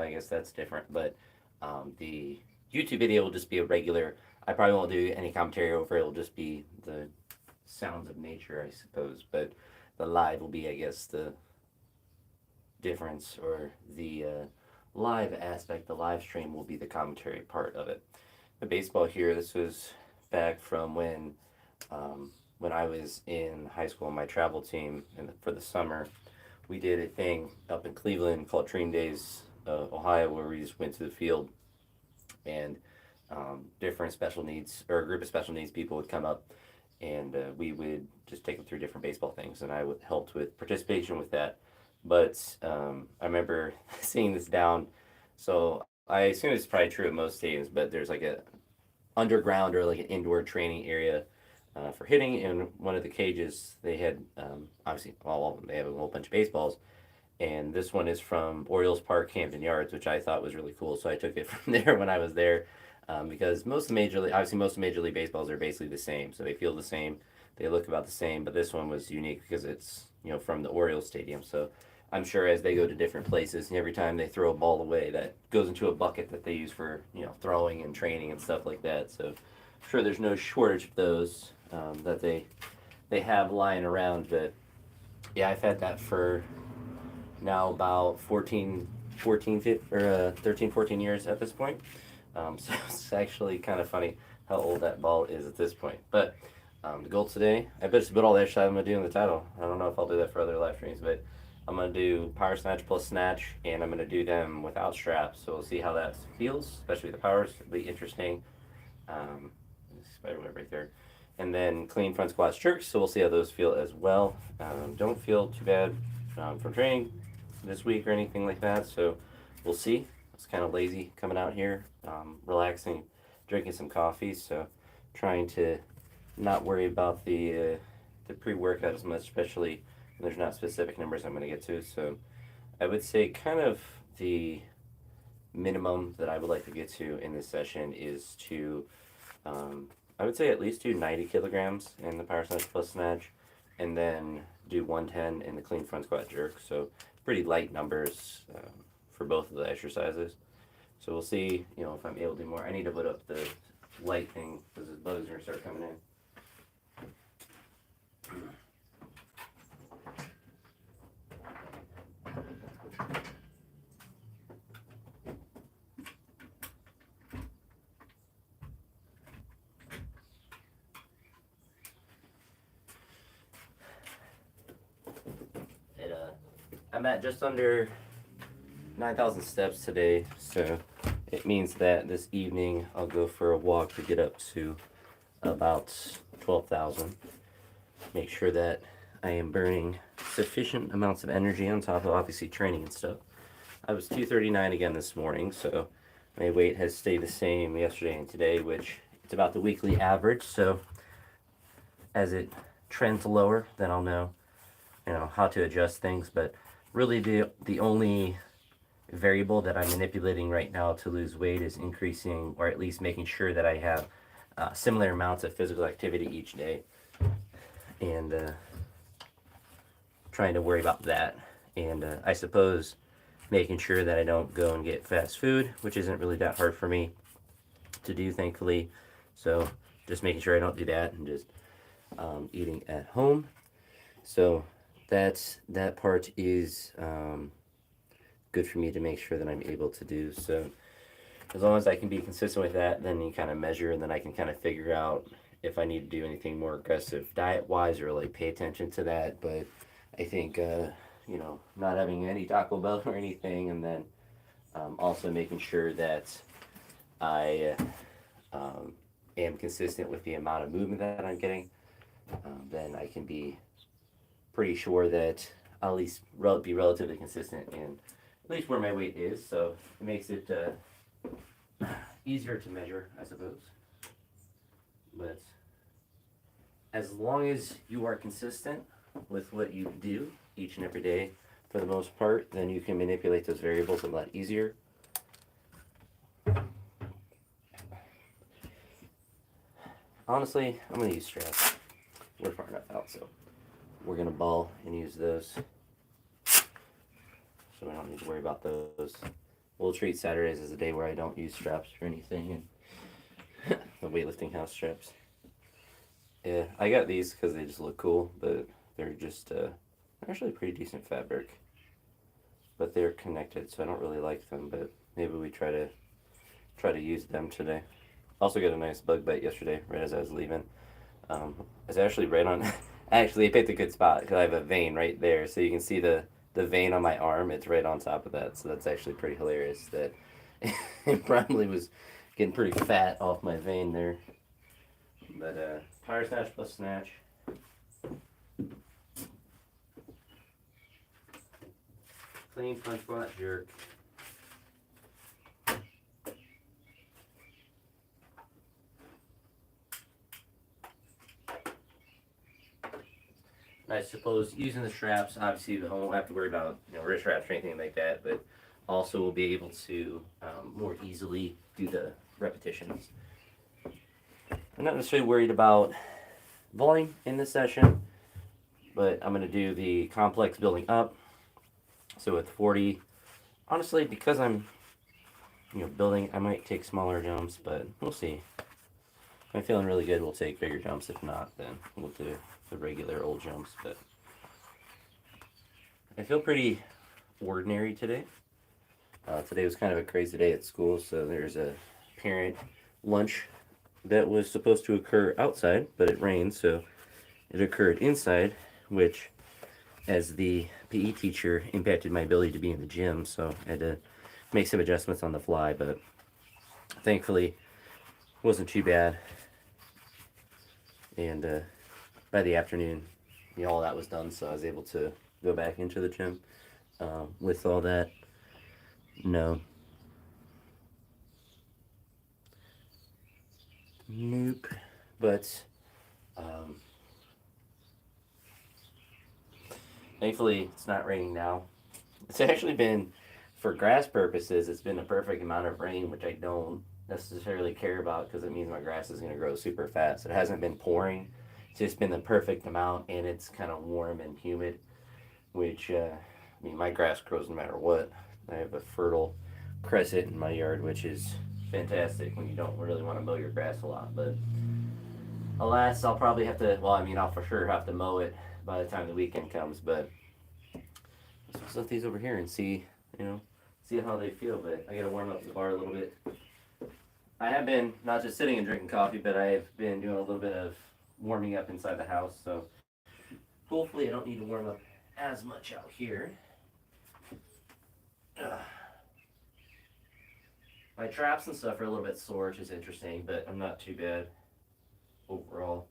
so I guess that's different. But the YouTube video will just be a regular. I probably won't do any commentary over it. It'll just be the sounds of nature, I suppose. But the live will be, I guess, the difference or the live aspect. The live stream will be the commentary part of it. The baseball here, this was back from when I was in high school on my travel team for the summer. We did a thing up in Cleveland called Dream Days, Ohio, where we just went to the field and different special needs or a group of special needs people would come up and we would just take them through different baseball things, and I would helped with participation with that. But I remember seeing this down, so I assume it's probably true at most stadiums, but there's like a underground or like an indoor training area for hitting. In one of the cages, they had obviously all of them. They have a whole bunch of baseballs, and this one is from Orioles Park, Hampton Yards, which I thought was really cool. So I took it from there when I was there, because most of Major League, obviously most of Major League baseballs are basically the same, so they feel the same, they look about the same. But this one was unique because it's from the Orioles stadium. So I'm sure as they go to different places, and every time they throw a ball away, that goes into a bucket that they use for throwing and training and stuff like that. So I'm sure there's no shortage of those that they have lying around. But yeah, I've had that for now about 13, 14 years at this point. So it's actually kind of funny how old that ball is at this point. But the goal today, I bet it's about all the exercise I'm going to do in the title. I don't know if I'll do that for other live streams, but I'm going to do power snatch plus snatch, and I'm going to do them without straps. So we'll see how that feels, especially the powers. It'll be interesting. Spiderweb right there. And then clean front squats jerks, so we'll see how those feel as well. Don't feel too bad from training this week or anything like that, so we'll see. I was kind of lazy coming out here, relaxing, drinking some coffee, so trying to not worry about the pre-workout as much, especially when there's not specific numbers I'm going to get to. So I would say kind of the minimum that I would like to get to in this session is to I would say at least do 90 kilograms in the power snatch plus snatch, and then do 110 in the clean front squat jerk. So pretty light numbers for both of the exercises. So we'll see, if I'm able to do more. I need to put up the light thing because the bugs are going to start coming in. I'm at just under 9,000 steps today, so it means that this evening I'll go for a walk to get up to about 12,000. Make sure that I am burning sufficient amounts of energy on top of obviously training and stuff. I was 239 again this morning, so my weight has stayed the same yesterday and today, which it's about the weekly average. So as it trends lower, then I'll know how to adjust things. But really the only variable that I'm manipulating right now to lose weight is increasing, or at least making sure that I have similar amounts of physical activity each day, and trying to worry about that. And I suppose making sure that I don't go and get fast food, which isn't really that hard for me to do, thankfully. So just making sure I don't do that, and just eating at home. So that part is good for me to make sure that I'm able to do. So as long as I can be consistent with that, then you kind of measure, and then I can kind of figure out if I need to do anything more aggressive diet-wise or like pay attention to that. But I think not having any Taco Bell or anything, and then also making sure that I am consistent with the amount of movement that I'm getting, then I can be pretty sure that I'll at least be relatively consistent in at least where my weight is. So it makes it easier to measure, I suppose. But as long as you are consistent with what you do each and every day, for the most part, then you can manipulate those variables a lot easier. Honestly, I'm going to use straps. We're far enough out, so we're going to ball and use those. So we don't need to worry about those we'll treat Saturdays as a day where I don't use straps or anything, and the weightlifting house straps. Yeah, I got these because they just look cool, but they're just actually pretty decent fabric. But they're connected, so I don't really like them. But maybe we try to use them today. Also got a nice bug bite yesterday, right as I was leaving. It's actually right on. Actually, I picked a good spot because I have a vein right there, so you can see the vein on my arm. It's right on top of that, so that's actually pretty hilarious. That it probably was getting pretty fat off my vein there. But power snatch plus snatch. Clean punch squat jerk. I suppose using the straps, obviously I won't have to worry about wrist straps or anything like that, but also we'll be able to more easily do the repetitions. I'm not necessarily worried about volume in this session, but I'm going to do the complex building up. So with 40, honestly, because I'm building, I might take smaller jumps, but we'll see. If I'm feeling really good, we'll take bigger jumps. If not, then we'll do the regular old jumps. But I feel pretty ordinary today. Today was kind of a crazy day at school, so there's a parent lunch that was supposed to occur outside, but it rained, so it occurred inside, which, as the PE teacher, impacted my ability to be in the gym, so I had to make some adjustments on the fly, but thankfully it wasn't too bad. And by the afternoon, all that was done, so I was able to go back into the gym. With all that, no. Nope. But thankfully it's not raining now. It's actually been, for grass purposes, it's been the perfect amount of rain, which I don't necessarily care about because it means my grass is going to grow super fast. It hasn't been pouring. It's just been the perfect amount, and it's kind of warm and humid, which, my grass grows no matter what. I have a fertile crescent in my yard, which is fantastic when you don't really want to mow your grass a lot. But alas, I'll probably have to, I'll for sure have to mow it by the time the weekend comes. But let's set these over here and see how they feel. But I got to warm up the bar a little bit. I have been not just sitting and drinking coffee, but I have been doing a little bit of warming up inside the house. So hopefully I don't need to warm up as much out here. My traps and stuff are a little bit sore, which is interesting, but I'm not too bad overall.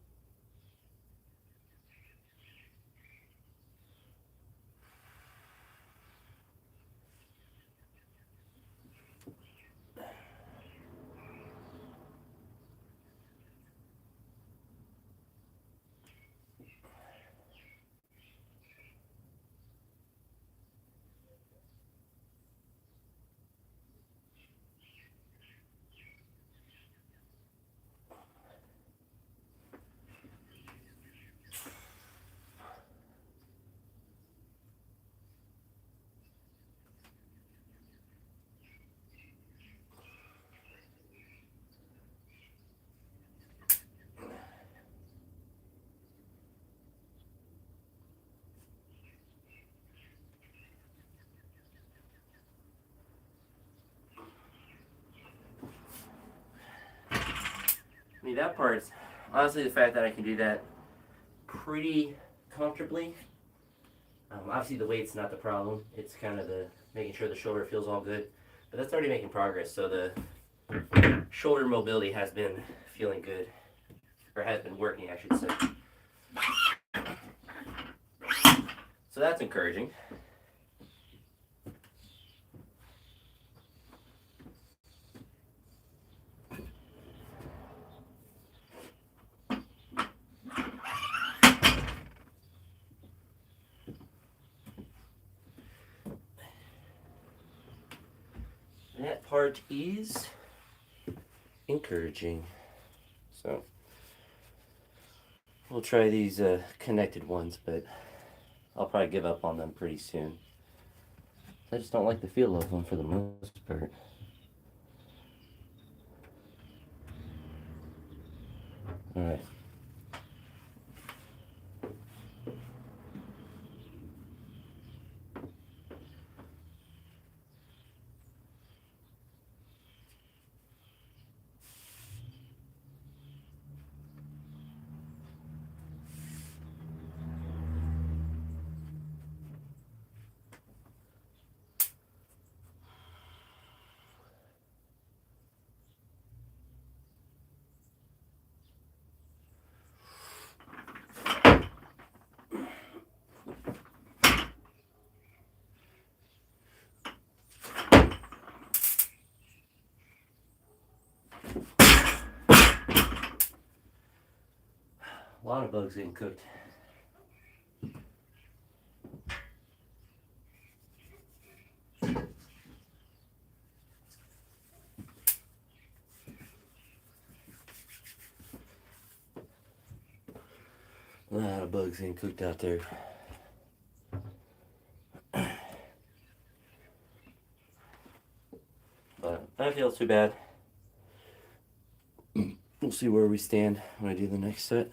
That part's honestly the fact that I can do that pretty comfortably. Obviously the weight's not the problem. It's kind of the making sure the shoulder feels all good. But that's already making progress. So the shoulder mobility has been feeling good. Or has been working, I should say. So that's encouraging. That part is encouraging. So we'll try these connected ones, but I'll probably give up on them pretty soon. I just don't like the feel of them for the most part. Alright. A lot of bugs getting cooked. A lot of bugs getting cooked out there. But I don't feel too bad. We'll see where we stand when I do the next set.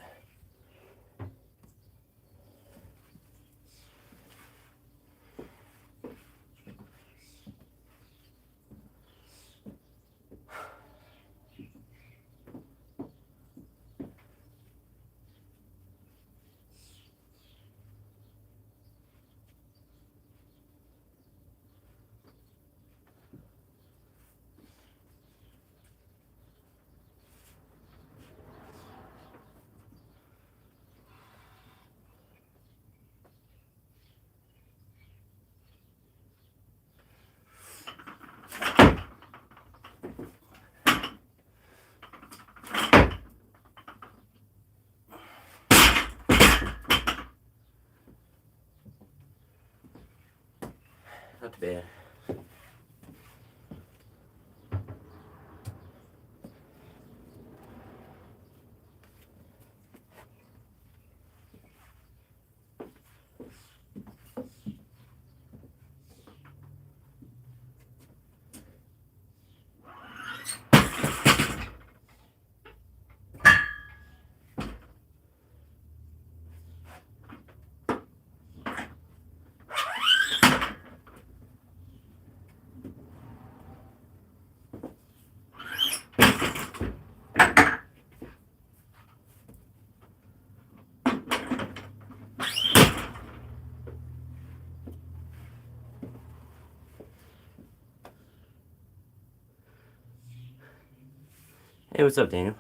Not too bad. Hey, what's up, Daniel?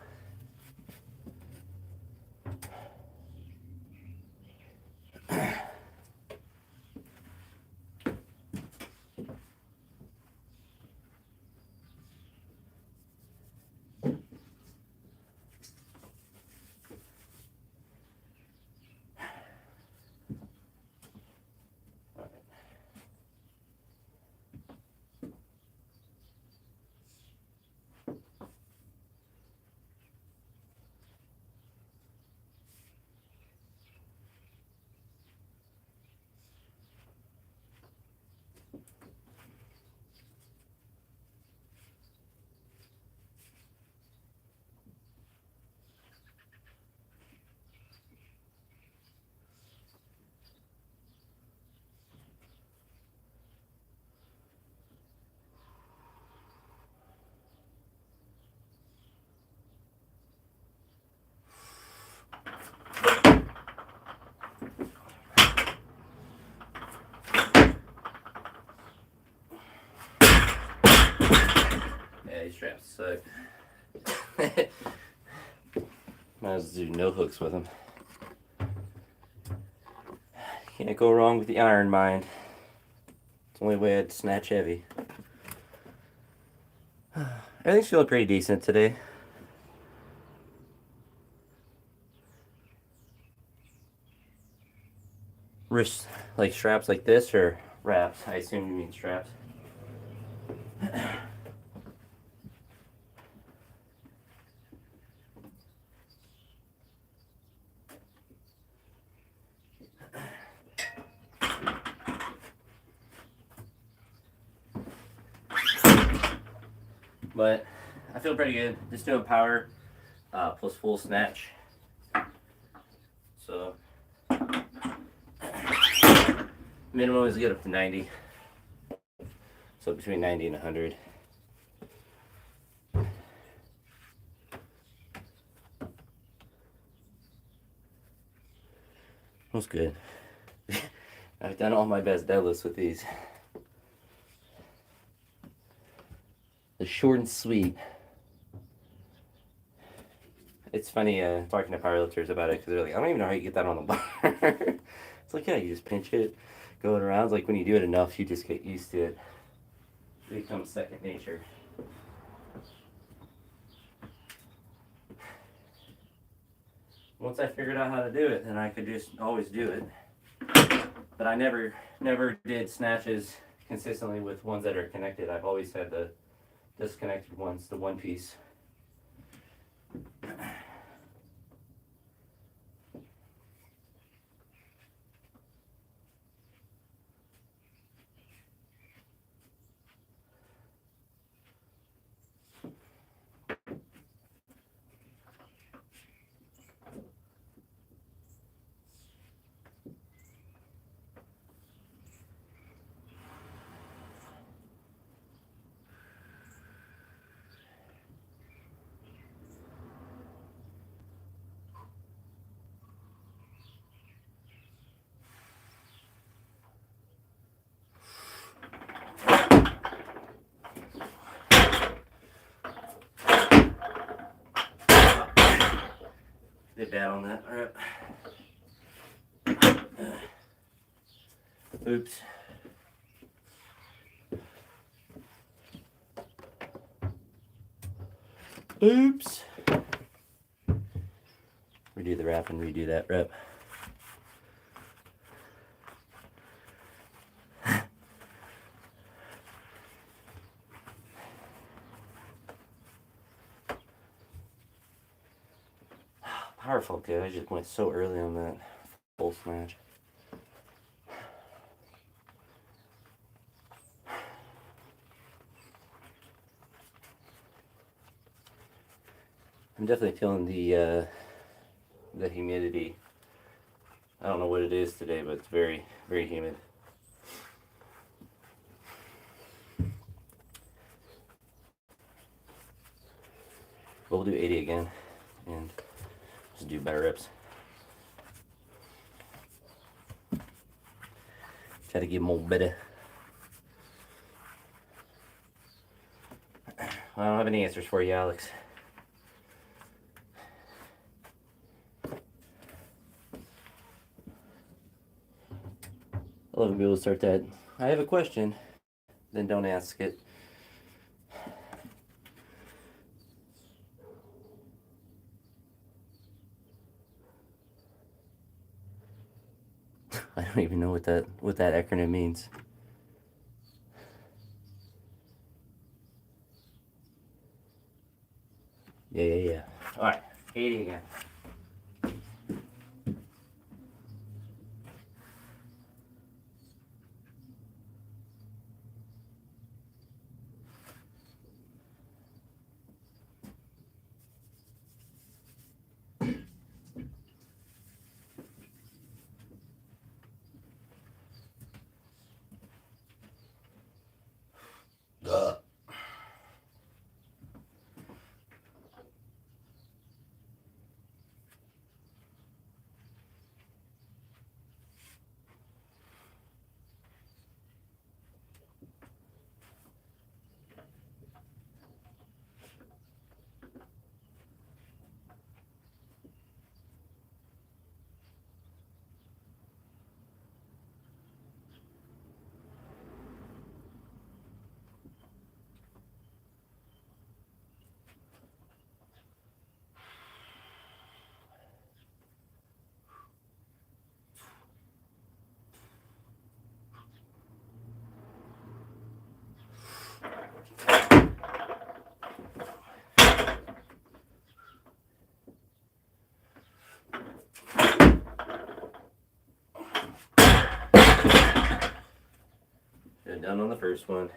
Yeah, these straps suck. Might as well do no hooks with them. Can't go wrong with the iron mind. It's the only way I'd snatch heavy. Everything's feeling pretty decent today. Wrist, like straps like this or wraps? I assume you mean straps. But I feel pretty good. Just doing power plus full snatch. So minimum is get up to 90. So between 90 and 100. That's good. I've done all my best deadlifts with these. The short and sweet. It's funny talking to powerlifters about it because they're like, I don't even know how you get that on the bar. It's like, yeah, you just pinch it, going around. It's like when you do it enough, you just get used to it. It becomes second nature. Once I figured out how to do it, then I could just always do it. But I never did snatches consistently with ones that are connected. I've always had the disconnected ones, the one piece. Did bad on that. All right. Oops. Oops. Redo the wrap and redo that rep. Powerful, good. I just went so early on that full snatch. I'm definitely feeling the humidity. I don't know what it is today, but it's very, very humid. We'll do 80 again and just do better reps. Try to get more better. I don't have any answers for you, Alex. I love when people start that. I have a question, then don't ask it. I don't even know what that acronym means. Yeah. All right, 80 again. Good, done on the first one.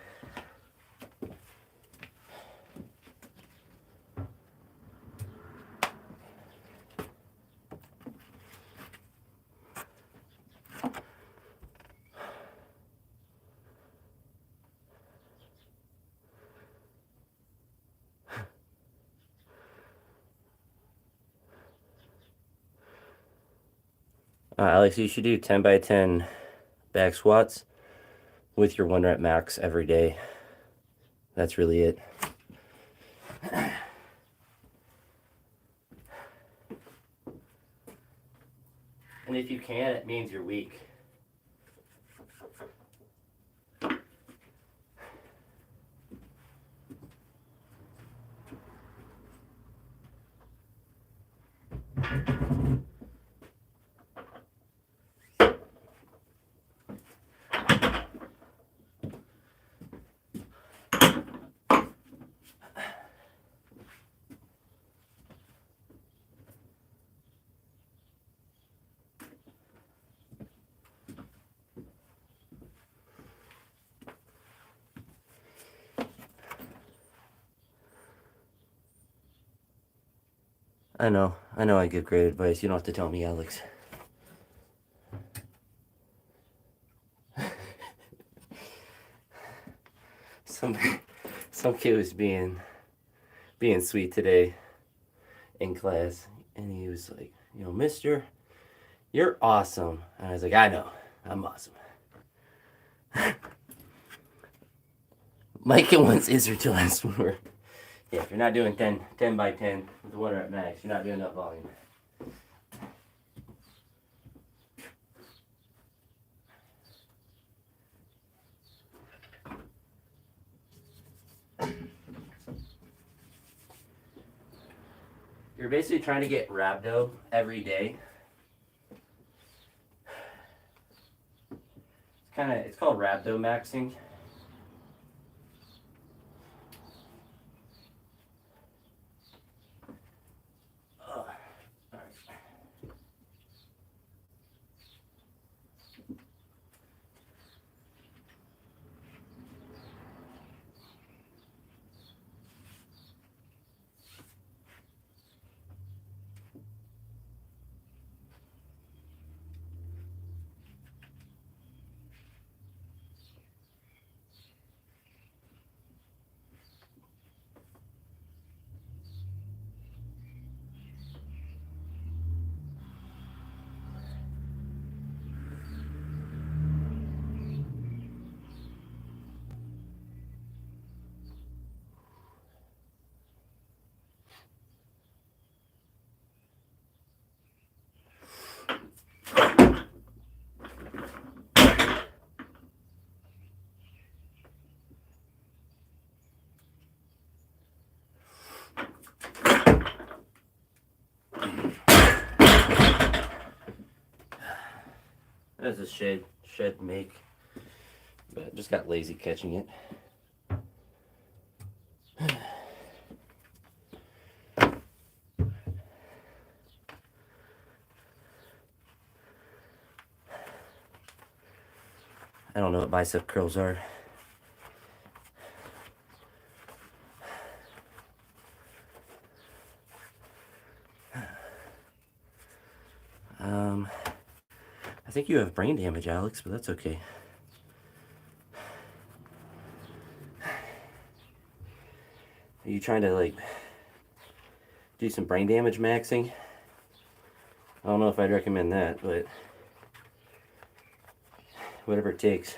Alex, you should do 10 by 10 back squats with your 1 rep max every day. That's really it. And if you can't, it means you're weak. I know I give great advice. You don't have to tell me, Alex. Some kid was being sweet today in class, and he was like, mister, you're awesome. And I was like, I know, I'm awesome. Micah wants Israel to last more. Yeah, if you're not doing 10 by 10 with the 1 rep max, you're not doing enough volume. You're basically trying to get rhabdo every day. It's called rhabdo maxing. That's a shed make, but I just got lazy catching it. I don't know what bicep curls are. I think you have brain damage, Alex, but that's okay. Are you trying to do some brain damage maxing? I don't know if I'd recommend that, but whatever it takes.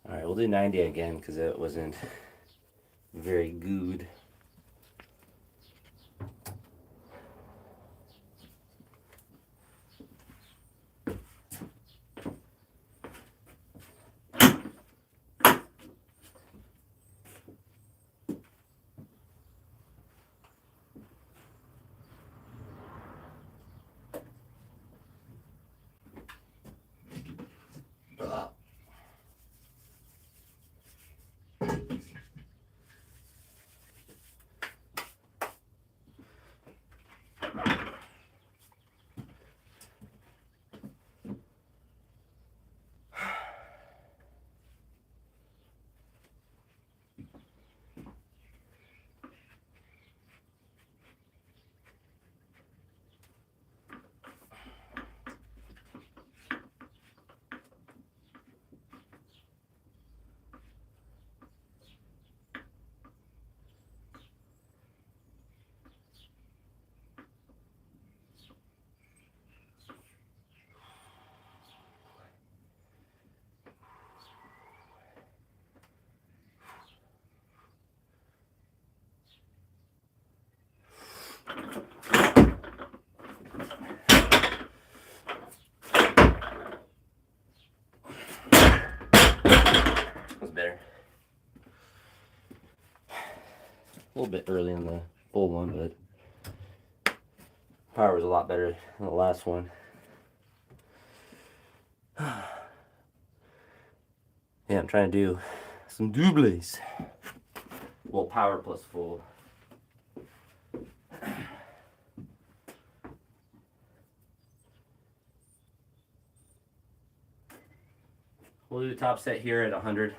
All right, we'll do 90 again because that wasn't very good. little bit early in the full one, but power was a lot better than the last one. Yeah, I'm trying to do some doubles. Well, power plus full. We'll do the top set here at 100.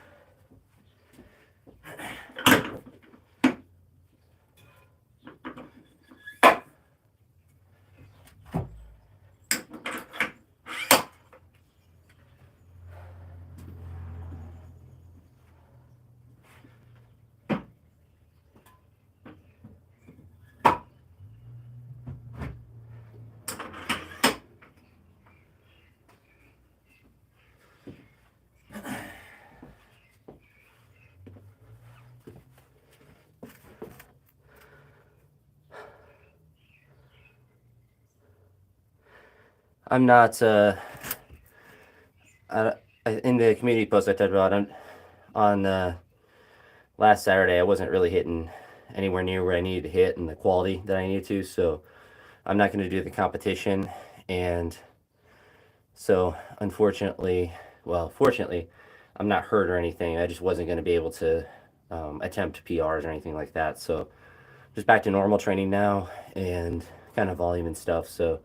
I'm not, in the community post I talked about on last Saturday, I wasn't really hitting anywhere near where I needed to hit and the quality that I needed to, so I'm not going to do the competition. And so, unfortunately, well, fortunately, I'm not hurt or anything. I just wasn't going to be able to attempt PRs or anything like that. So, just back to normal training now and kind of volume and stuff. So,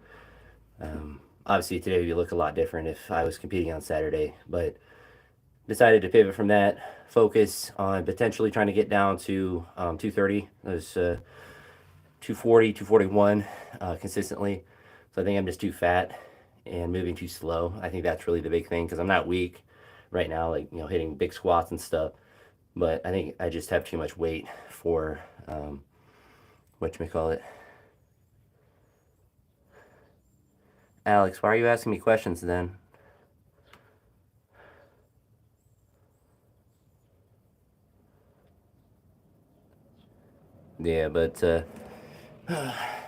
obviously, today would look a lot different if I was competing on Saturday, but decided to pivot from that, focus on potentially trying to get down to 230. There's 240, 241 consistently. So I think I'm just too fat and moving too slow. I think that's really the big thing because I'm not weak right now, like, hitting big squats and stuff. But I think I just have too much weight for whatchamacallit. Alex, why are you asking me questions then? Yeah, but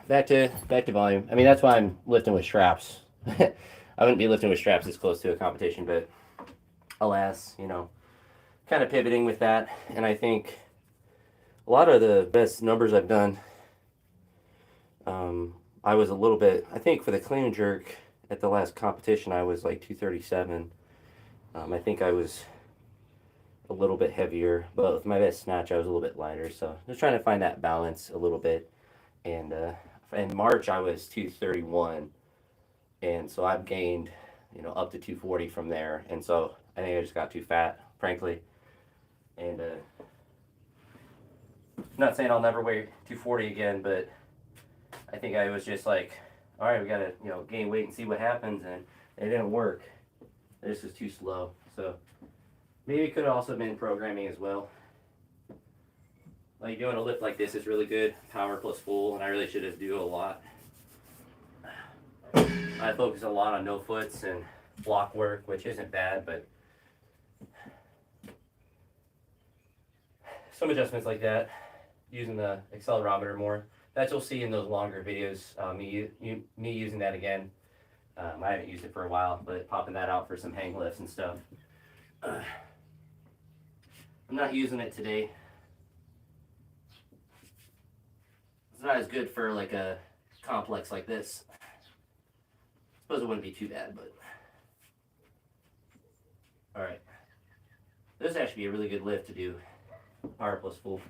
back to volume. I mean, that's why I'm lifting with straps. I wouldn't be lifting with straps this close to a competition, but alas, kind of pivoting with that. And I think a lot of the best numbers I've done, I was a little bit, I think for the clean and jerk at the last competition, I was like 237. I think I was a little bit heavier, but with my best snatch, I was a little bit lighter. So just trying to find that balance a little bit. And in March, I was 231. And so I've gained, up to 240 from there. And so I think I just got too fat, frankly. And I'm not saying I'll never weigh 240 again, but I think I was just like, all right, we got to, gain weight and see what happens. And it didn't work. This is too slow. So maybe it could have also been programming as well. Like doing a lift like this is really good, power plus full, and I really should just do a lot. I focus a lot on no foots and block work, which isn't bad, but some adjustments like that, using the accelerometer more. That you'll see in those longer videos. Me using that again. I haven't used it for a while, but popping that out for some hang lifts and stuff. I'm not using it today. It's not as good for like a complex like this. I suppose it wouldn't be too bad, but all right. This would actually be a really good lift to do power plus full.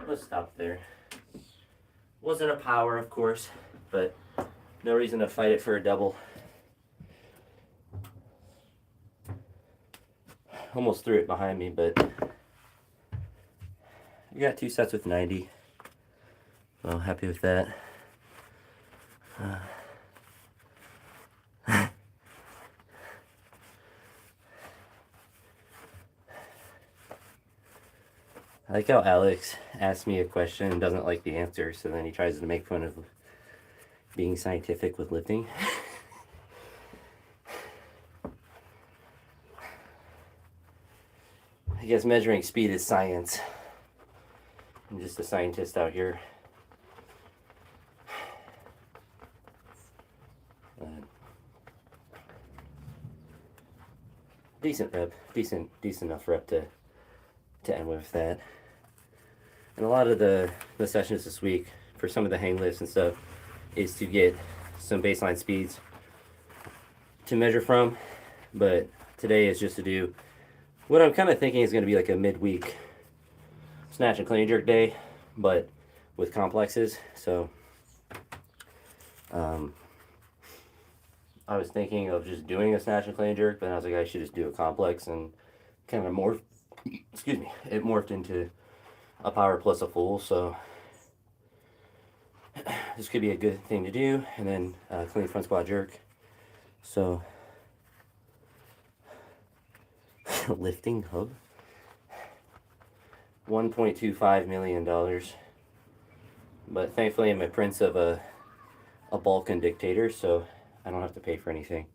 Let's stop there. Wasn't a power, of course, but no reason to fight it for a double. Almost threw it behind me, but I got 2 sets with 90. Well, happy with that. I like how Alex asks me a question and doesn't like the answer, so then he tries to make fun of being scientific with lifting. I guess measuring speed is science. I'm just a scientist out here. Decent rep, decent enough rep to end with that. And a lot of the sessions this week for some of the hang lifts and stuff is to get some baseline speeds to measure from, but today is just to do what I'm kind of thinking is going to be like a midweek snatch and clean jerk day, but with complexes. So I was thinking of just doing a snatch and clean jerk, but I was like, I should just do a complex, and kind of it morphed into a power plus a full. So this could be a good thing to do. And then clean front squat jerk. So lifting hub, $1.25 million. But thankfully I'm a prince of a Balkan dictator, so I don't have to pay for anything.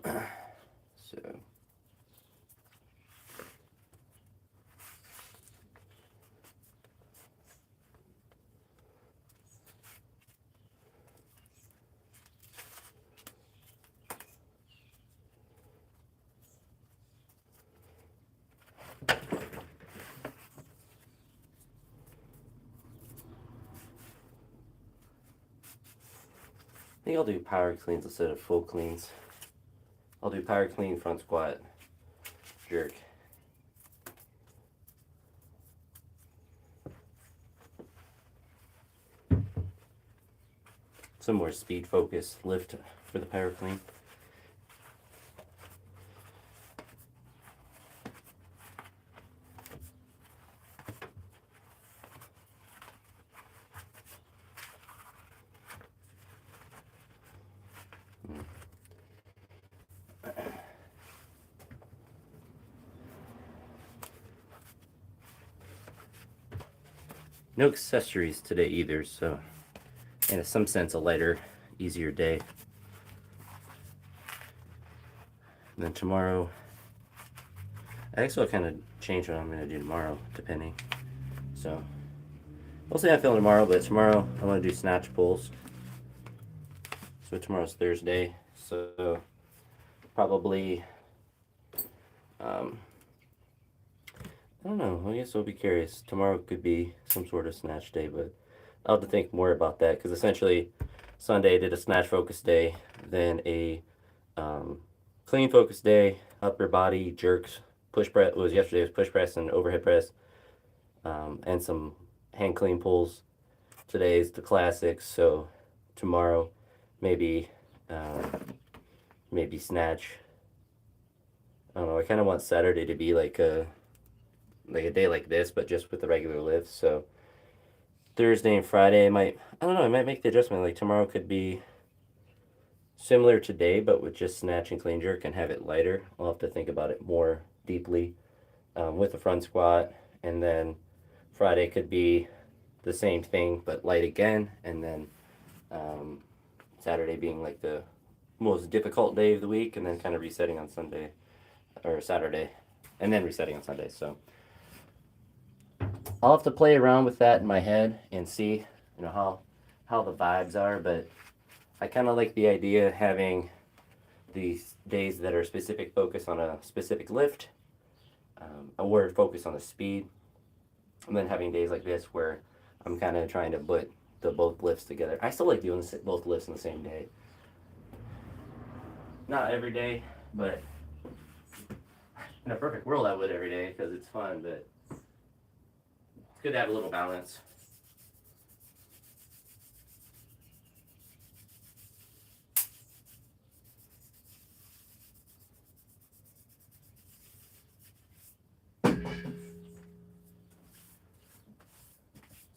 So I think I'll do power cleans instead of full cleans. I'll do power clean, front squat, jerk. Some more speed focused lift for the power clean. No accessories today either, so in some sense a lighter, easier day. And then tomorrow, I actually kind of change what I'm going to do tomorrow, depending. So we'll see how I feel tomorrow, but tomorrow I want to do snatch pulls. So tomorrow's Thursday, so probably, I don't know, I guess I'll be curious. Tomorrow could be some sort of snatch day, but I'll have to think more about that, because essentially Sunday I did a snatch focus day, then a clean focus day, upper body jerks, push press, yesterday was push press and overhead press, and some hand clean pulls. Today is the classics, so tomorrow maybe snatch. I don't know, I kind of want Saturday to be like a day like this, but just with the regular lifts. So Thursday and Friday I might make the adjustment. Like tomorrow could be similar today, but with just snatch and clean jerk and have it lighter. I'll have to think about it more deeply with the front squat. And then Friday could be the same thing, but light again. And then um, Saturday being like the most difficult day of the week, and then kind of resetting on Sunday or Saturday, and then resetting on Sunday. So I'll have to play around with that in my head and see, how the vibes are. But I kind of like the idea of having these days that are specific focus on a specific lift, or focus on the speed, and then having days like this where I'm kind of trying to put the both lifts together. I still like doing both lifts in the same day. Not every day, but in a perfect world I would every day because it's fun, but it's good to have a little balance.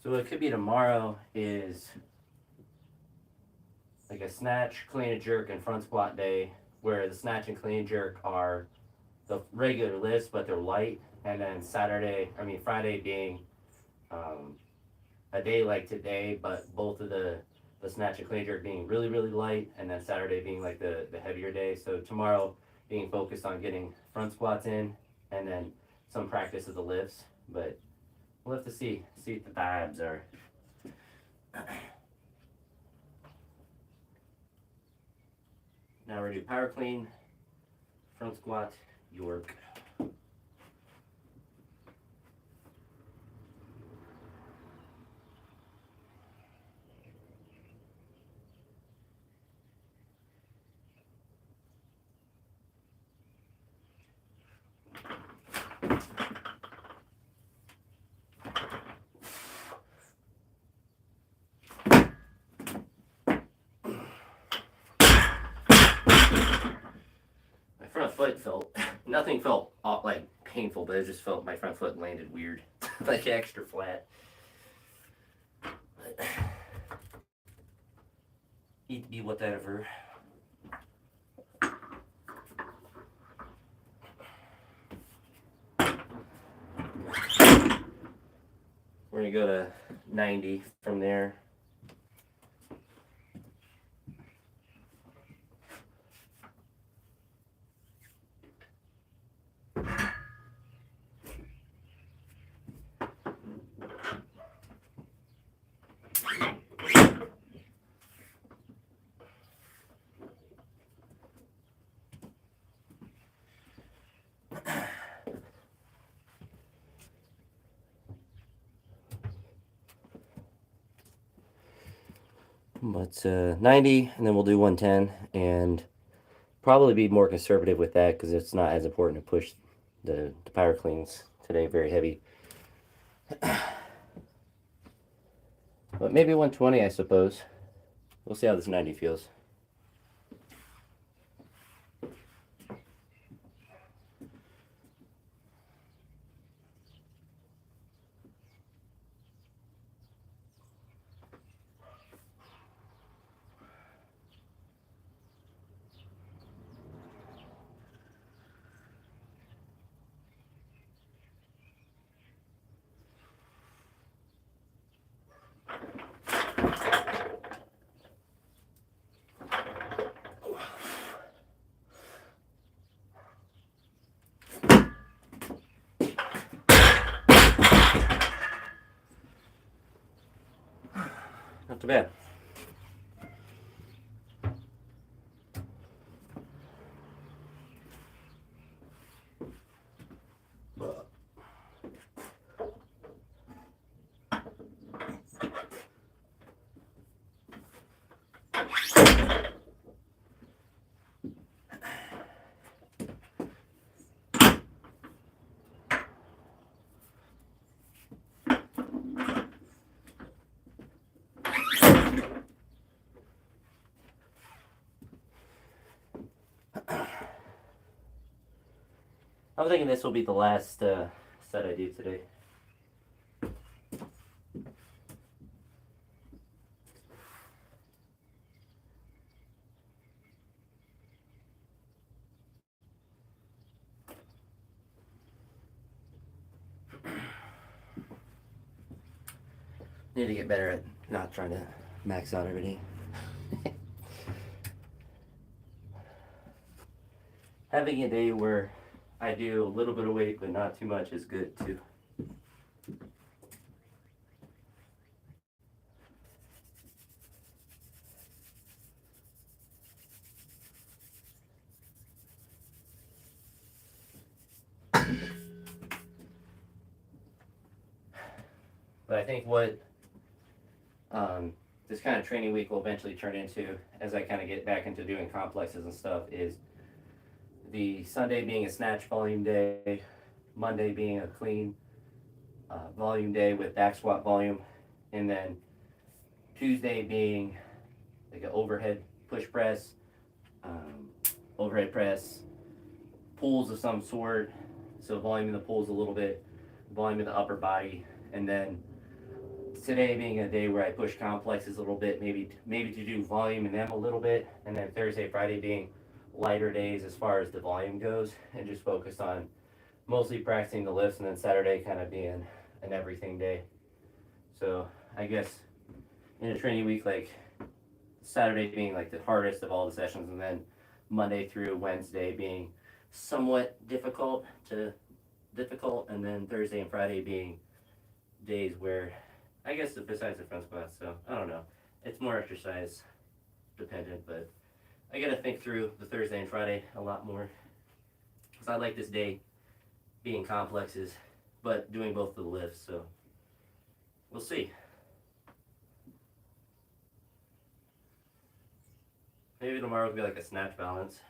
So what it could be tomorrow is like a snatch, clean and jerk, and front squat day, where the snatch and clean and jerk are the regular lifts, but they're light. And then Friday being a day like today, but both of the snatch and clean jerk being really, really light, and then Saturday being like the heavier day. So tomorrow being focused on getting front squats in, and then some practice of the lifts. But we'll have to see if the vibes are. Now we're gonna do power clean, front squat, York. My front foot felt, nothing felt like painful, but it just felt my front foot landed weird, like extra flat. Need to be whatever. We're gonna go to 90 from there. But 90, and then we'll do 110, and probably be more conservative with that because it's not as important to push the power cleans today very heavy. But maybe 120, I suppose. We'll see how this 90 feels. Not too bad. I'm thinking this will be the last set I do today. Need to get better at not trying to max out everything. Having a day where I do a little bit of weight but not too much is good too. But I think what this kind of training week will eventually turn into, as I kind of get back into doing complexes and stuff, is the Sunday being a snatch volume day, Monday being a clean volume day with back squat volume, and then Tuesday being like an overhead push press, overhead press, pulls of some sort. So volume in the pulls a little bit, volume in the upper body, and then today being a day where I push complexes a little bit, maybe to do volume in them a little bit, and then Thursday, Friday being lighter days as far as the volume goes, and just focus on mostly practicing the lifts, and then Saturday kind of being an everything day. So I guess in a training week, like Saturday being like the hardest of all the sessions, and then Monday through Wednesday being somewhat difficult, and then Thursday and Friday being days where, I guess besides the front squats, so I don't know. It's more exercise dependent, but I gotta think through the Thursday and Friday a lot more. Because I like this day being complexes, but doing both of the lifts, so we'll see. Maybe tomorrow will be like a snatch balance.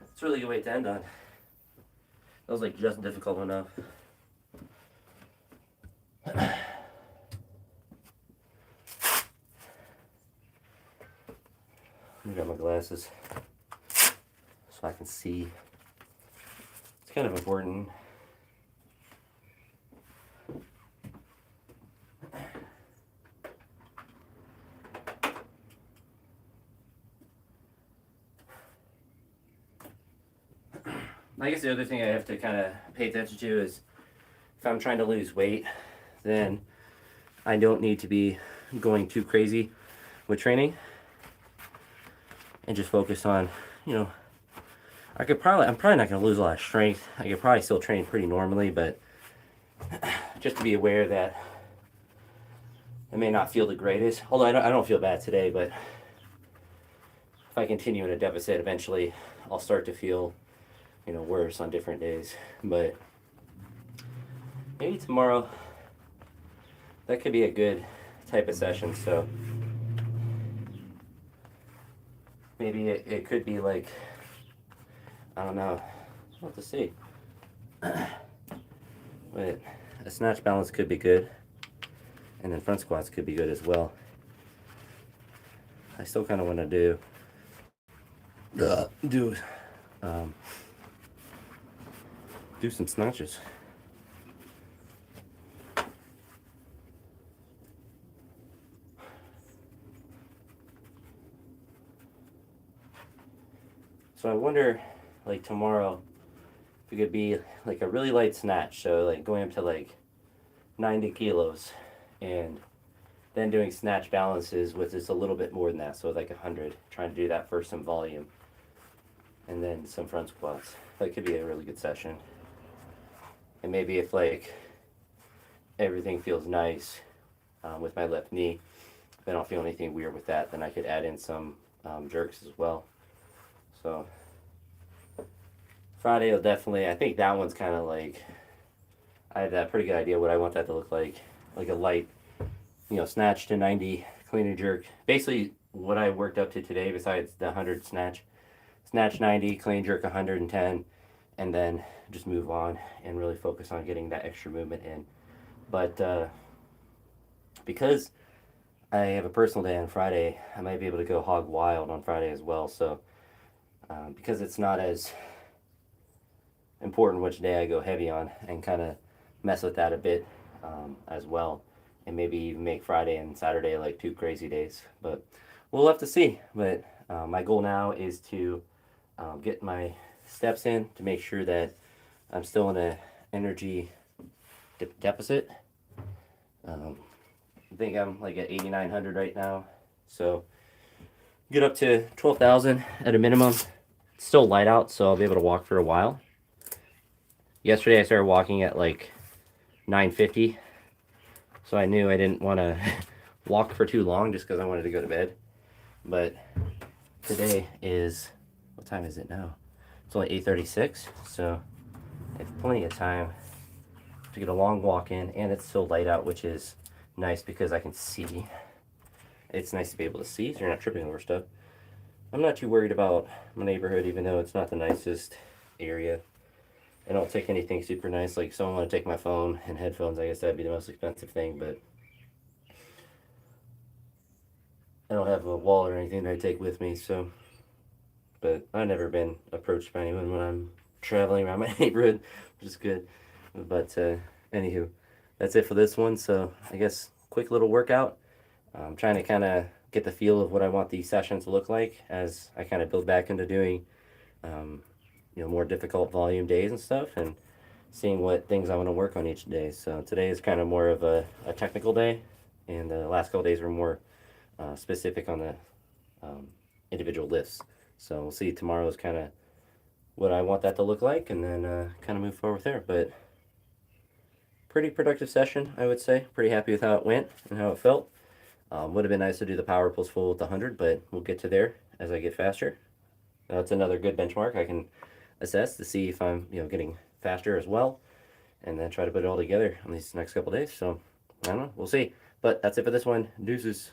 It's a really good way to end on. That was like just difficult enough. I got my glasses so I can see. It's kind of important. I guess the other thing I have to kind of pay attention to is if I'm trying to lose weight, then I don't need to be going too crazy with training and just focus on, I'm probably not going to lose a lot of strength. I could probably still train pretty normally, but just to be aware that I may not feel the greatest. Although I don't feel bad today, but if I continue in a deficit, eventually I'll start to feel worse on different days. But maybe tomorrow that could be a good type of session. So maybe it could be like, I don't know what to see. But a snatch balance could be good, and then front squats could be good as well. I still kind of want to do some snatches. So I wonder, like tomorrow, if it could be like a really light snatch, so like going up to like 90 kilos, and then doing snatch balances with just a little bit more than that, so like 100, trying to do that for some volume, and then some front squats. That could be a really good session. And maybe if like everything feels nice with my left knee, if I don't feel anything weird with that, then I could add in some jerks as well. So Friday will definitely, I think that one's kind of like, I have that pretty good idea what I want that to look like a light, snatch to 90, clean and jerk. Basically what I worked up to today, besides the 100 snatch 90, clean jerk 110, and then just move on and really focus on getting that extra movement in. But because I have a personal day on Friday, I might be able to go hog wild on Friday as well. So because it's not as important which day I go heavy on, and kind of mess with that a bit as well, and maybe even make Friday and Saturday like 2 crazy days. But we'll have to see. But my goal now is to get my steps in to make sure that I'm still in a energy deficit. I think I'm like at 8,900 right now, so get up to 12,000 at a minimum. It's still light out, so I'll be able to walk for a while. Yesterday I started walking at like 9:50, so I knew I didn't want to walk for too long just because I wanted to go to bed. But today is, what time is it now? It's only 8:36, so I have plenty of time to get a long walk in, and it's still light out, which is nice because I can see. It's nice to be able to see, so you're not tripping over stuff. I'm not too worried about my neighborhood, even though it's not the nicest area. I don't take anything super nice. Like, if someone want to take my phone and headphones, I guess that'd be the most expensive thing, but I don't have a wallet or anything that I take with me, so. But I've never been approached by anyone when I'm traveling around my neighborhood, which is good. But anywho, that's it for this one. So I guess quick little workout. I'm trying to kind of get the feel of what I want these sessions to look like as I kind of build back into doing, more difficult volume days and stuff, and seeing what things I want to work on each day. So today is kind of more of a technical day, and the last couple days were more specific on the individual lifts. So we'll see. Tomorrow is kind of what I want that to look like, and then kind of move forward there. But pretty productive session, I would say. Pretty happy with how it went and how it felt. Would have been nice to do the power pulse full with 100, but we'll get to there as I get faster. That's another good benchmark I can assess to see if I'm getting faster as well, and then try to put it all together on these next couple days. So I don't know. We'll see. But that's it for this one. Deuces.